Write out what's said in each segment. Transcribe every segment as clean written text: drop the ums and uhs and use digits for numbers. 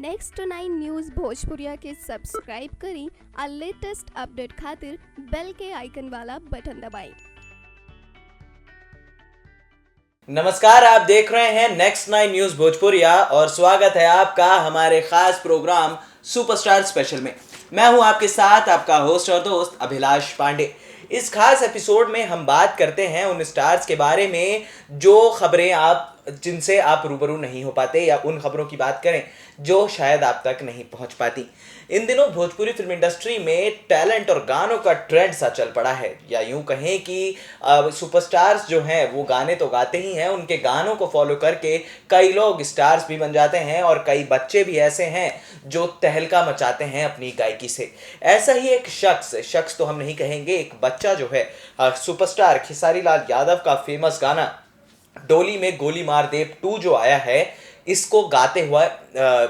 Next 9 news भोजपुरिया के subscribe करी और लेटेस्ट अपडेट खातिर बेल के आइकन वाला बटन दबाएं। नमस्कार, आप देख रहे हैं नेक्स्ट 9 न्यूज़ भोजपुरिया और स्वागत है आपका हमारे खास प्रोग्राम सुपरस्टार स्पेशल में। मैं हूं आपके साथ आपका होस्ट और दोस्त अभिलाष पांडे। इस खास एपिसोड में हम बात करते हैं उन स्टार्स के बारे में जो खबरें जिनसे आप रूबरू नहीं हो पाते, या उन खबरों की बात करें जो शायद आप तक नहीं पहुंच पाती। इन दिनों भोजपुरी फिल्म इंडस्ट्री में टैलेंट और गानों का ट्रेंड सा चल पड़ा है, या यूं कहें कि सुपरस्टार्स जो हैं वो गाने तो गाते ही हैं, उनके गानों को फॉलो करके कई लोग स्टार्स भी बन जाते हैं और कई बच्चे भी ऐसे हैं जो तहलका मचाते हैं अपनी गायकी से। ऐसा ही एक शख्स तो हम नहीं कहेंगे, एक बच्चा जो है सुपरस्टार खेसारी लाल यादव का फेमस गाना डोली में गोली मार दे 2 जो आया है, इसको गाते हुआ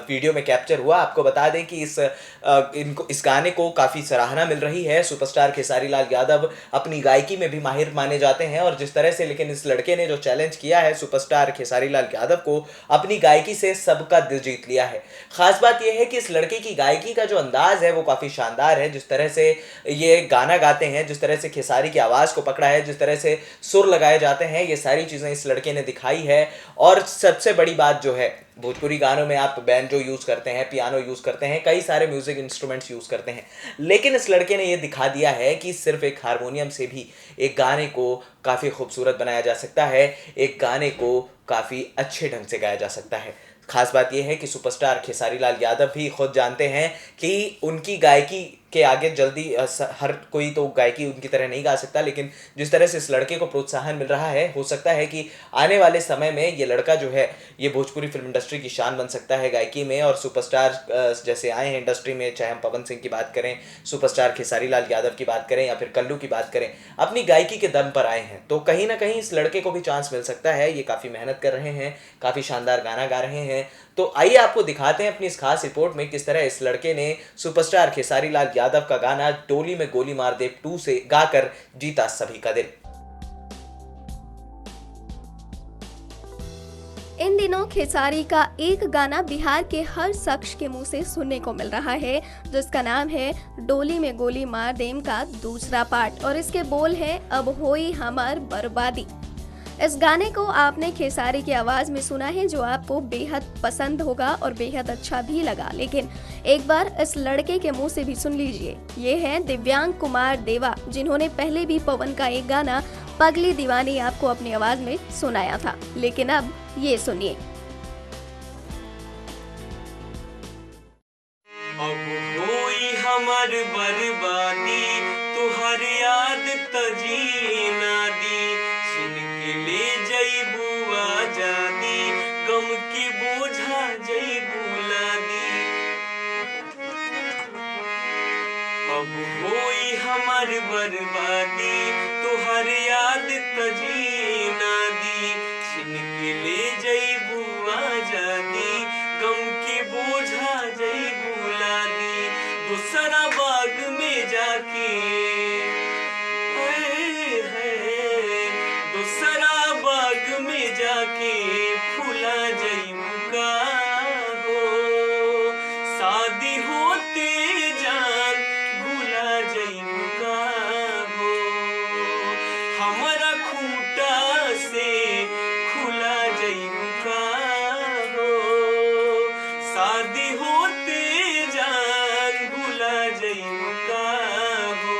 वीडियो में कैप्चर हुआ। आपको बता दें कि इस गाने को काफ़ी सराहना मिल रही है। सुपरस्टार खेसारी लाल यादव अपनी गायकी में भी माहिर माने जाते हैं, और जिस तरह से लेकिन इस लड़के ने जो चैलेंज किया है सुपरस्टार खेसारी लाल यादव को, अपनी गायकी से सबका दिल जीत लिया है। ख़ास बात यह है कि इस लड़के की गायकी का जो अंदाज़ है वो काफ़ी शानदार है। जिस तरह से ये गाना गाते हैं, जिस तरह से खेसारी की आवाज़ को पकड़ा है, जिस तरह से सुर लगाए जाते हैं, ये सारी चीज़ें इस लड़के ने दिखाई है। और सबसे बड़ी बात जो है, भोजपुरी गानों में आप बैंजो यूज़ करते हैं, पियानो यूज़ करते हैं, कई सारे म्यूज़िक इंस्ट्रूमेंट्स यूज़ करते हैं, लेकिन इस लड़के ने ये दिखा दिया है कि सिर्फ एक हारमोनियम से भी एक गाने को काफ़ी खूबसूरत बनाया जा सकता है, एक गाने को काफ़ी अच्छे ढंग से गाया जा सकता है। खास बात यह है कि सुपरस्टार खेसारी लाल यादव भी खुद जानते हैं कि उनकी गायकी के आगे जल्दी हर कोई तो गायकी उनकी तरह नहीं गा सकता, लेकिन जिस तरह से इस लड़के को प्रोत्साहन मिल रहा है, हो सकता है कि आने वाले समय में ये लड़का जो है ये भोजपुरी फिल्म इंडस्ट्री की शान बन सकता है गायकी में। और सुपरस्टार जैसे आए हैं इंडस्ट्री में, चाहे हम पवन सिंह की बात करें, सुपरस्टार खेसारी लाल यादव की बात करें, या फिर कल्लू की बात करें, अपनी गायकी के दम पर आए हैं, तो कहीं ना कहीं इस लड़के को भी चांस मिल सकता है। ये काफ़ी मेहनत कर रहे हैं, काफ़ी शानदार गाना गा रहे हैं। तो आइए आपको दिखाते हैं अपनी इस खास रिपोर्ट में किस तरह इस लड़के ने सुपरस्टार खेसारी लाल यादव का गाना डोली में गोली मार दे 2 से गाकर जीता सभी का दिल। इन दिनों खेसारी का एक गाना बिहार के हर शख्स के मुंह से सुनने को मिल रहा है, जिसका नाम है डोली में गोली मार देम का दूसरा पार्ट, और इसके बोल है अब होई हमार बर्बादी। इस गाने को आपने खेसारी की आवाज़ में सुना है, जो आपको बेहद पसंद होगा और बेहद अच्छा भी लगा, लेकिन एक बार इस लड़के के मुंह से भी सुन लीजिए। ये है दिव्यांग कुमार देवा, जिन्होंने पहले भी पवन का एक गाना पगली दीवानी आपको अपनी आवाज़ में सुनाया था, लेकिन अब ये सुनिए। अब होई हमार बर्बादी, तुहर याद तजी ना दी, सुन के ले जईबू आजादी, गम के बोझा जईबू लादी। अब होई हमार बर्बादी, तुहर याद तजी ना दी, सुन के ले जईबू आजादी, गम के बोझा जईबू लादी। दूसरा बाग में जाके दूसरा बाग में जाके फूला जईबू का हो, शादी होते जान भूला जईबू का हो, हमारा खूंटा से खुला जईबू का हो, शादी होते जान भूला जईबू का हो।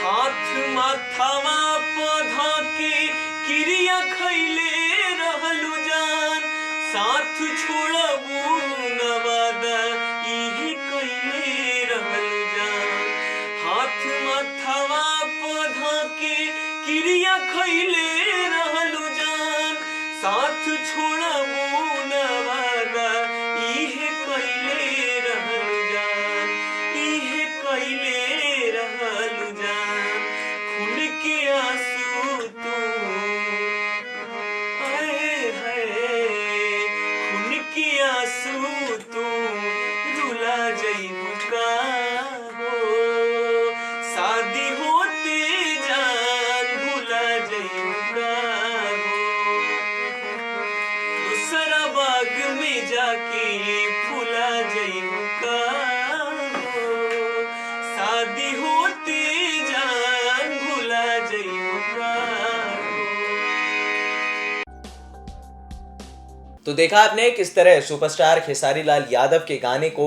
हाथ माथावा पौधा के क्रिया खैले रहलू जान, साथ छोड़बू न वादा इही कैले रहलू जान। हाथ माथावा पौधा के क्रिया खैले रहलू जान, साथ छोड़बू न वादा इहे कैले रहलू जान, इहे कैले रहलू जान। खून के आंसू तू आए है, खून के आंसू तू जइबा। तो देखा आपने किस तरह सुपरस्टार खेसारी लाल यादव के गाने को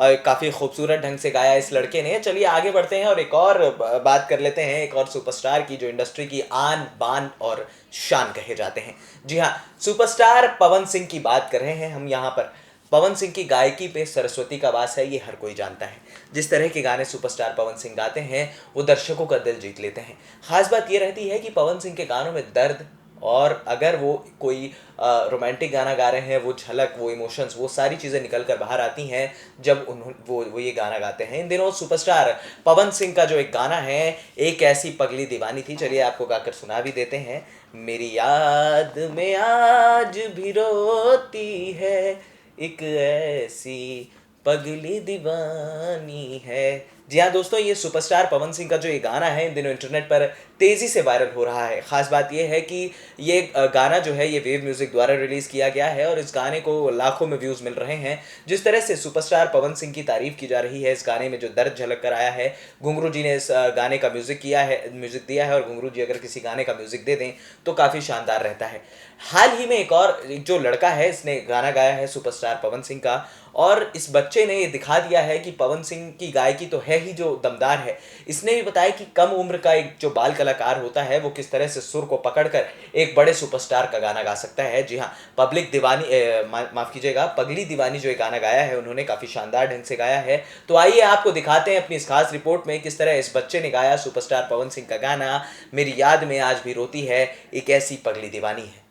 काफ़ी खूबसूरत ढंग से गाया इस लड़के ने। चलिए आगे बढ़ते हैं और एक और बात कर लेते हैं एक और सुपरस्टार की जो इंडस्ट्री की आन बान और शान कहे जाते हैं। जी हाँ, सुपरस्टार पवन सिंह की बात कर रहे हैं हम यहाँ पर। पवन सिंह की गायकी पे सरस्वती का वास है, ये हर कोई जानता है। जिस तरह के गाने सुपरस्टार पवन सिंह गाते हैं वो दर्शकों का दिल जीत लेते हैं। खास बात ये रहती है कि पवन सिंह के गानों में दर्द, और अगर वो कोई रोमांटिक गाना गा रहे हैं, वो झलक, वो इमोशंस, वो सारी चीज़ें निकल कर बाहर आती हैं जब वो ये गाना गाते हैं। इन दिनों सुपरस्टार पवन सिंह का जो एक गाना है, एक ऐसी पगली दीवानी थी, चलिए आपको गाकर सुना भी देते हैं। मेरी याद में आज भी रोती है, एक ऐसी पगली दीवानी है। जी हाँ दोस्तों, ये सुपरस्टार पवन सिंह का जो ये गाना है इन दिनों इंटरनेट पर तेज़ी से वायरल हो रहा है। ख़ास बात ये है कि ये गाना जो है ये वेव म्यूज़िक द्वारा रिलीज़ किया गया है और इस गाने को लाखों में व्यूज़ मिल रहे हैं। जिस तरह से सुपरस्टार पवन सिंह की तारीफ़ की जा रही है, इस गाने में जो दर्द झलक कर आया है, घुंगरू जी ने इस गाने का म्यूज़िक दिया है, और घुंगरू जी अगर किसी गाने का म्यूज़िक दे दें तो काफ़ी शानदार रहता है। हाल ही में एक जो लड़का है इसने गाना गाया है सुपरस्टार पवन सिंह का, और इस बच्चे ने ये दिखा दिया है कि पवन सिंह की गायकी तो है ही जो दमदार है। इसने भी बताया कि कम उम्र का एक जो बाल कलाकार होता है वो किस तरह से सुर को पकड़कर एक बड़े सुपरस्टार का गाना गा सकता है। जी हाँ, माफ़ कीजिएगा, पगली दीवानी जो ये गाना गाया है उन्होंने काफ़ी शानदार ढंग से गाया है। तो आइए आपको दिखाते हैं अपनी इस खास रिपोर्ट में किस तरह इस बच्चे ने गाया सुपरस्टार पवन सिंह का गाना, मेरी याद में आज भी रोती है, एक ऐसी पगली दीवानी है।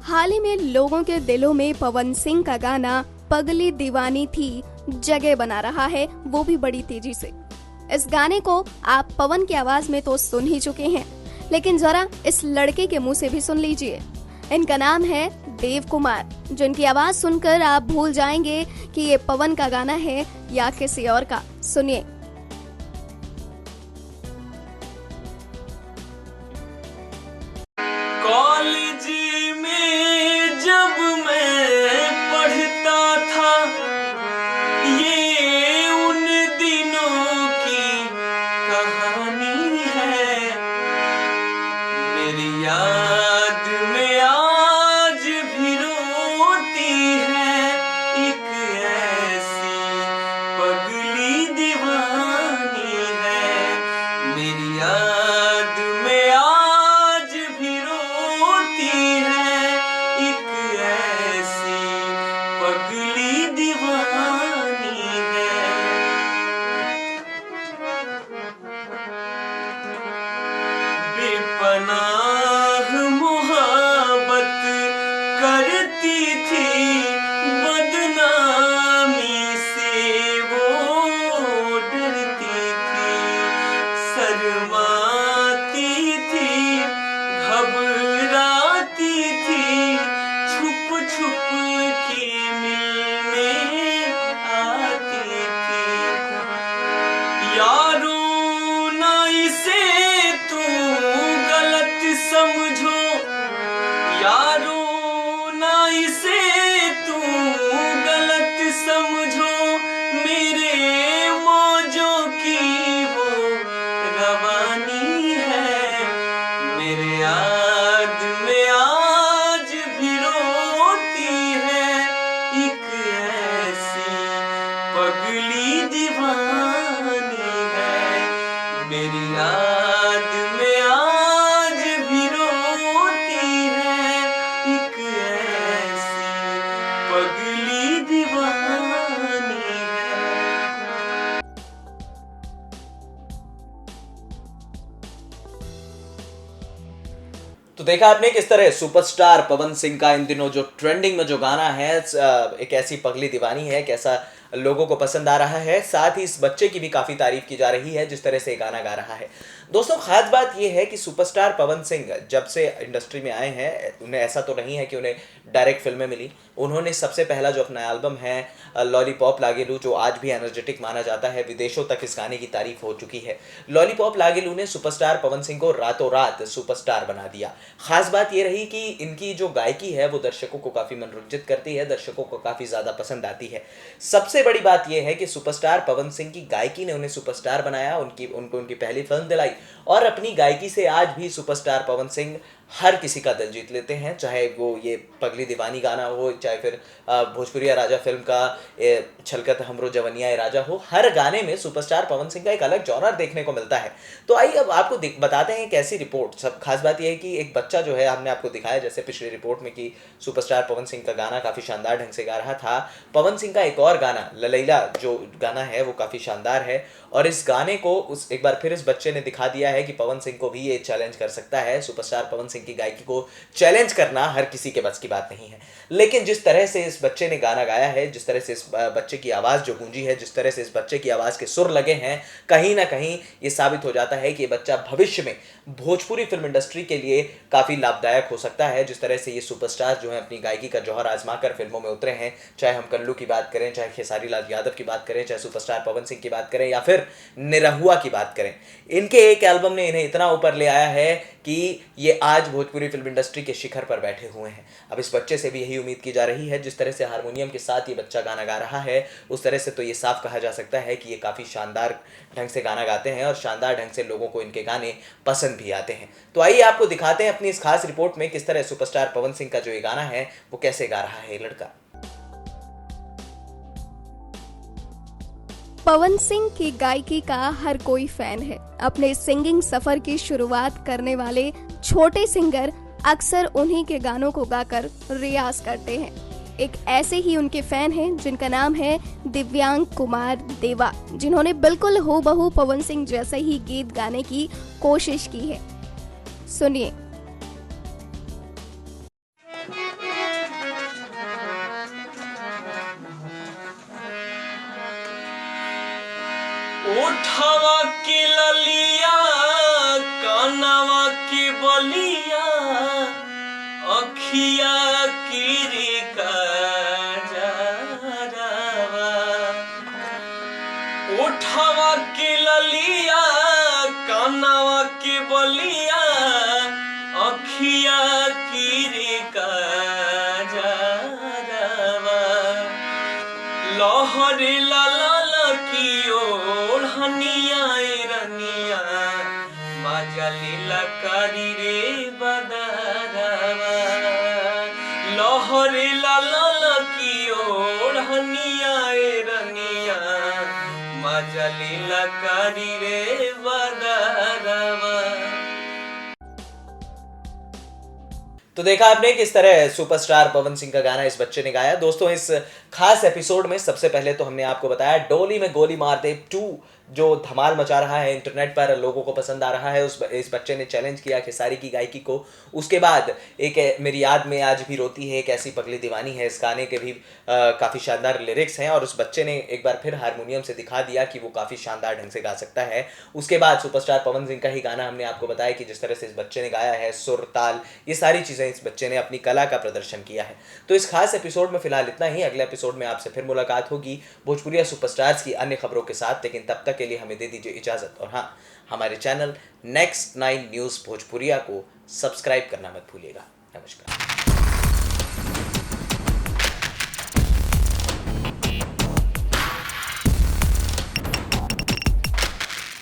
हाल ही में लोगों के दिलों में पवन सिंह का गाना पगली दीवानी थी जगह बना रहा है, वो भी बड़ी तेजी से। इस गाने को आप पवन की आवाज में तो सुन ही चुके हैं, लेकिन जरा इस लड़के के मुंह से भी सुन लीजिए। इनका नाम है देव कुमार, जिनकी आवाज सुनकर आप भूल जाएंगे कि ये पवन का गाना है या किसी और का। सुनिए। कॉलेज में जब मैं पढ़ता था, ये उन दिनों की कहानी है। मेरी याद में आज भी रोती है, एक ऐसी पगली दीवानी है। मेरी याद में आज भी रोती है, एक ऐसी पगली दीवानी है। बेपनाह मोहब्बत करती थी, बदनामी से वो डरती थी। शर्माती थी, घबराती थी, छुप छुप के मिलने आती थी। यारों ना इसे तू गलत समझो, यारों ना इसे तू गलत समझो, मेरे मौजों की वो रवानी है। मेरे याद में आज भी रोती है, एक ऐसी पगली दीवानी है। मेरी याद में आज भी रोती है, एक ऐसी पगली दीवानी है। तो देखा आपने किस तरह सुपरस्टार पवन सिंह का इन दिनों जो ट्रेंडिंग में जो गाना है एक ऐसी पगली दीवानी है, कैसा लोगों को पसंद आ रहा है। साथ ही इस बच्चे की भी काफ़ी तारीफ की जा रही है जिस तरह से गाना गा रहा है। दोस्तों, खास बात यह है कि सुपरस्टार पवन सिंह जब से इंडस्ट्री में आए हैं, उन्हें ऐसा तो नहीं है कि उन्हें डायरेक्ट फिल्में मिली। उन्होंने सबसे पहला जो अपना एल्बम है लॉलीपॉप लागेलू, जो आज भी एनर्जेटिक माना जाता है, विदेशों तक इस गाने की तारीफ हो चुकी है। लॉलीपॉप लागेलू ने सुपरस्टार पवन सिंह को रातों रात सुपरस्टार बना दिया। खास बात यह रही कि इनकी जो गायकी है वो दर्शकों को काफ़ी मनोरंजित करती है, दर्शकों को काफ़ी ज़्यादा पसंद आती है। सबसे सबसे बड़ी बात यह है कि सुपरस्टार पवन सिंह की गायकी ने उन्हें सुपरस्टार बनाया, उनकी पहली फिल्म दिलाई, और अपनी गायकी से आज भी सुपरस्टार पवन सिंह हर किसी का दिल जीत लेते हैं। चाहे वो ये पगली दीवानी गाना हो, चाहे फिर भोजपुरिया राजा फिल्म का छलकत हमरो जवनिया राजा हो, हर गाने में सुपरस्टार पवन सिंह का एक अलग जॉनर देखने को मिलता है। तो आइए अब आपको बताते हैं एक ऐसी रिपोर्ट। सब खास बात यह है कि एक बच्चा जो है, हमने आपको दिखाया जैसे पिछली रिपोर्ट में कि सुपरस्टार पवन सिंह का गाना काफ़ी शानदार ढंग से गा रहा था। पवन सिंह का एक और गाना ललैला जो गाना है वो काफ़ी शानदार है, और इस गाने को एक बार फिर इस बच्चे ने दिखा दिया है कि पवन सिंह को भी ये चैलेंज कर सकता है। सुपरस्टार पवन सिंह की गायकी को चैलेंज करना हर किसी के बस की बात नहीं है, लेकिन जिस तरह से इस बच्चे ने गाना गाया है, जिस तरह से इस बच्चे की आवाज़ जो गूंजी है, जिस तरह से इस बच्चे की आवाज़ के सुर लगे हैं, कहीं ना कहीं ये साबित हो जाता है कि ये बच्चा भविष्य में भोजपुरी फिल्म इंडस्ट्री के लिए काफ़ी लाभदायक हो सकता है। जिस तरह से ये सुपरस्टार जो है अपनी गायकी का जौहर आजमा कर फिल्मों में उतरे हैं, चाहे हम कल्लू की बात करें, चाहे खेसारी लाल यादव की बात करें, चाहे सुपरस्टार पवन सिंह की बात करें, या फिर निरहुआ की बात करें, इनके एक एल्बम ने इन्हें इतना ऊपर ले आया है कि ये आज भोजपुरी फिल्म इंडस्ट्री के शिखर पर बैठे हुए हैं। अब इस बच्चे से भी यही उम्मीद की जा रही है। जिस तरह से हारमोनियम के साथ ये बच्चा गाना गा रहा है, उस तरह से तो ये साफ कहा जा सकता है कि ये काफ़ी शानदार ढंग से गाना गाते हैं और शानदार ढंग से लोगों को इनके गाने पसंद भी आते हैं। तो आइए आपको दिखाते हैं अपनी इस खास रिपोर्ट में किस तरह सुपरस्टार पवन सिंह का जो ये गाना है वो कैसे गा रहा है ये लड़का। पवन सिंह की गायकी का हर कोई फैन है। अपने सिंगिंग सफर की शुरुआत करने वाले छोटे सिंगर अक्सर उन्हीं के गानों को गाकर रियाज करते हैं। एक ऐसे ही उनके फैन हैं जिनका नाम है दिव्यांग कुमार देवा, जिन्होंने बिल्कुल हूबहू पवन सिंह जैसे ही गीत गाने की कोशिश की है। सुनिए। उठावा के ललिया कानावा के बलिया अखिया की रे काजरावा। उठावा के ललिया कानावा के बलिया अखिया की रे काजरावा। लहरे लाला की ओढ़निया रनिया मजा लीला करी रे बदरवा। लहरे लाला की ओढ़निया रनिया मजा लीला करी रे बदरवा। तो देखा आपने किस तरह सुपरस्टार पवन सिंह का गाना इस बच्चे ने गाया। दोस्तों, इस खास एपिसोड में सबसे पहले तो हमने आपको बताया डोली में गोली मार दे 2 जो धमाल मचा रहा है, इंटरनेट पर लोगों को पसंद आ रहा है। इस बच्चे ने चैलेंज किया खेसारी की गायकी को। उसके बाद एक मेरी याद में आज भी रोती है, एक ऐसी पगली दीवानी है, इस गाने के भी काफ़ी शानदार लिरिक्स हैं, और उस बच्चे ने एक बार फिर हारमोनियम से दिखा दिया कि वो काफ़ी शानदार ढंग से गा सकता है। उसके बाद सुपरस्टार पवन सिंह का ही गाना हमने आपको बताया कि जिस तरह से इस बच्चे ने गाया है, सुर ताल, ये सारी चीज़ें इस बच्चे ने अपनी कला का प्रदर्शन किया है। तो इस खास एपिसोड में फिलहाल इतना ही। अगले एपिसोड में आपसे फिर मुलाकात होगी भोजपुरिया सुपरस्टार्स की अन्य खबरों के साथ, लेकिन तब तक के लिए हमें दे दीजिए इजाज़त। और हाँ, हमारे चैनल नेक्स्ट 9 न्यूज़ भोजपुरिया को सब्सक्राइब करना मत भूलिएगा। नमस्कार।